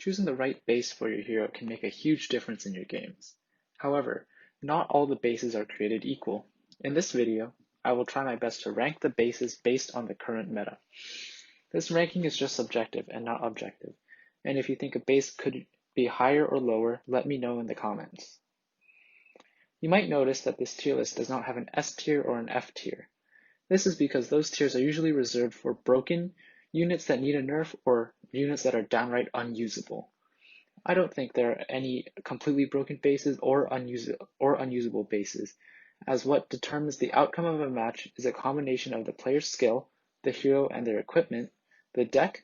Choosing the right base for your hero can make a huge difference in your games. However, not all the bases are created equal. In this video, I will try my best to rank the bases based on the current meta. This ranking is just subjective and not objective, and if you think a base could be higher or lower, let me know in the comments. You might notice that this tier list does not have an S tier or an F tier. This is because those tiers are usually reserved for broken, units that need a nerf, or units that are downright unusable. I don't think there are any completely broken bases or unusable bases, as what determines the outcome of a match is a combination of the player's skill, the hero and their equipment, the deck,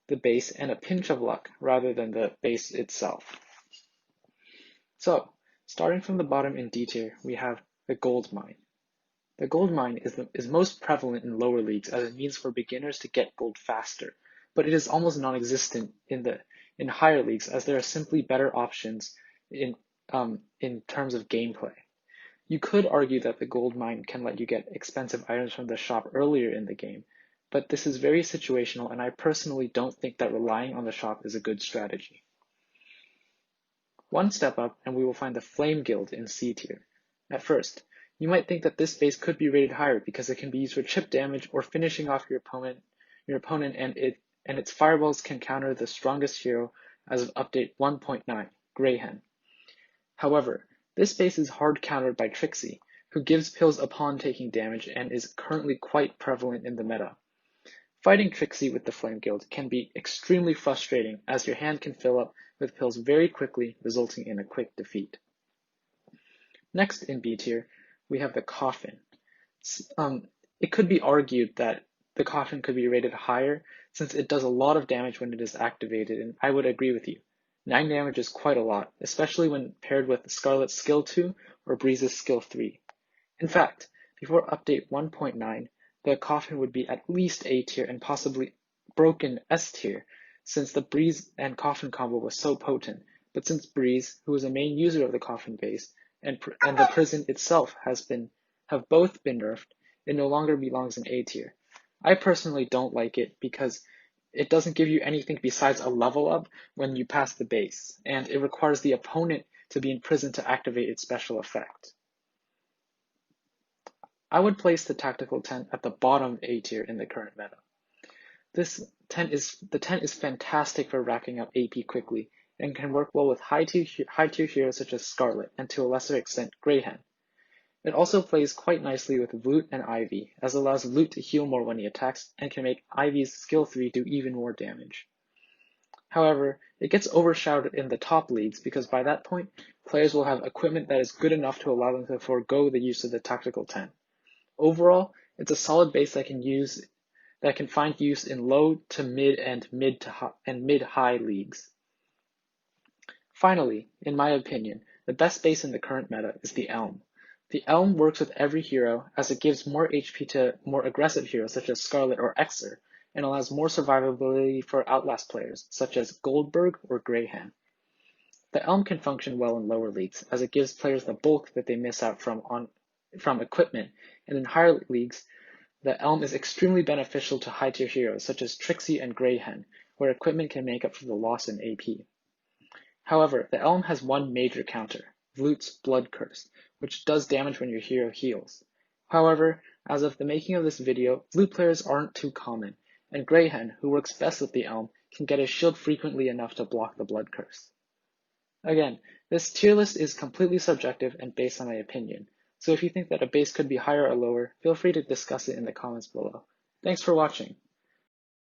the base, and a pinch of luck rather than the base itself. So, starting from the bottom in D tier, we have the gold mine. The gold mine is most prevalent in lower leagues as a means for beginners to get gold faster, but it is almost non-existent in higher leagues as there are simply better options in terms of gameplay. You could argue that the gold mine can let you get expensive items from the shop earlier in the game, but this is very situational and I personally don't think that relying on the shop is a good strategy. One step up and we will find the Flame Guild in C tier. At first, you might think that this base could be rated higher because it can be used for chip damage or finishing off your opponent and its fireballs can counter the strongest hero as of update 1.9, Greyhen. However, this base is hard countered by Trixie, who gives pills upon taking damage and is currently quite prevalent in the meta. Fighting Trixie with the Flame Guild can be extremely frustrating as your hand can fill up with pills very quickly, resulting in a quick defeat. Next in B tier, we have the Coffin. It could be argued that the Coffin could be rated higher since it does a lot of damage when it is activated, and I would agree with you. 9 damage is quite a lot, especially when paired with Scarlet's skill 2 or Breeze's skill 3. In fact, before update 1.9, the Coffin would be at least A tier and possibly broken S tier, since the Breeze and Coffin combo was so potent, but since Breeze, who is a main user of the Coffin base, and the prison itself have both been nerfed, it no longer belongs in A tier. I personally don't like it because it doesn't give you anything besides a level up when you pass the base, and it requires the opponent to be in prison to activate its special effect. I would place the Tactical Tent at the bottom A tier in the current meta. The tent is fantastic for racking up AP quickly and can work well with high tier heroes such as Scarlet and to a lesser extent Greyhen. It also plays quite nicely with Vloot and Ivy, as it allows Vloot to heal more when he attacks and can make Ivy's skill 3 do even more damage. However, it gets overshadowed in the top leagues because by that point, players will have equipment that is good enough to allow them to forego the use of the Tactical Tent. Overall, it's a solid base that can find use in low to mid and mid-high leagues. Finally, in my opinion, the best base in the current meta is the Elm. The Elm works with every hero as it gives more HP to more aggressive heroes such as Scarlet or Exer, and allows more survivability for Outlast players such as Goldberg or Greyhen. The Elm can function well in lower leagues as it gives players the bulk that they miss out from equipment, and in higher leagues, the Elm is extremely beneficial to high tier heroes such as Trixie and Greyhen, where equipment can make up for the loss in AP. However, the Elm has one major counter, Vloot's Blood Curse, which does damage when your hero heals. However, as of the making of this video, Vloot players aren't too common, and Greyhen, who works best with the Elm, can get his shield frequently enough to block the Blood Curse. Again, this tier list is completely subjective and based on my opinion, so if you think that a base could be higher or lower, feel free to discuss it in the comments below. Thanks for watching.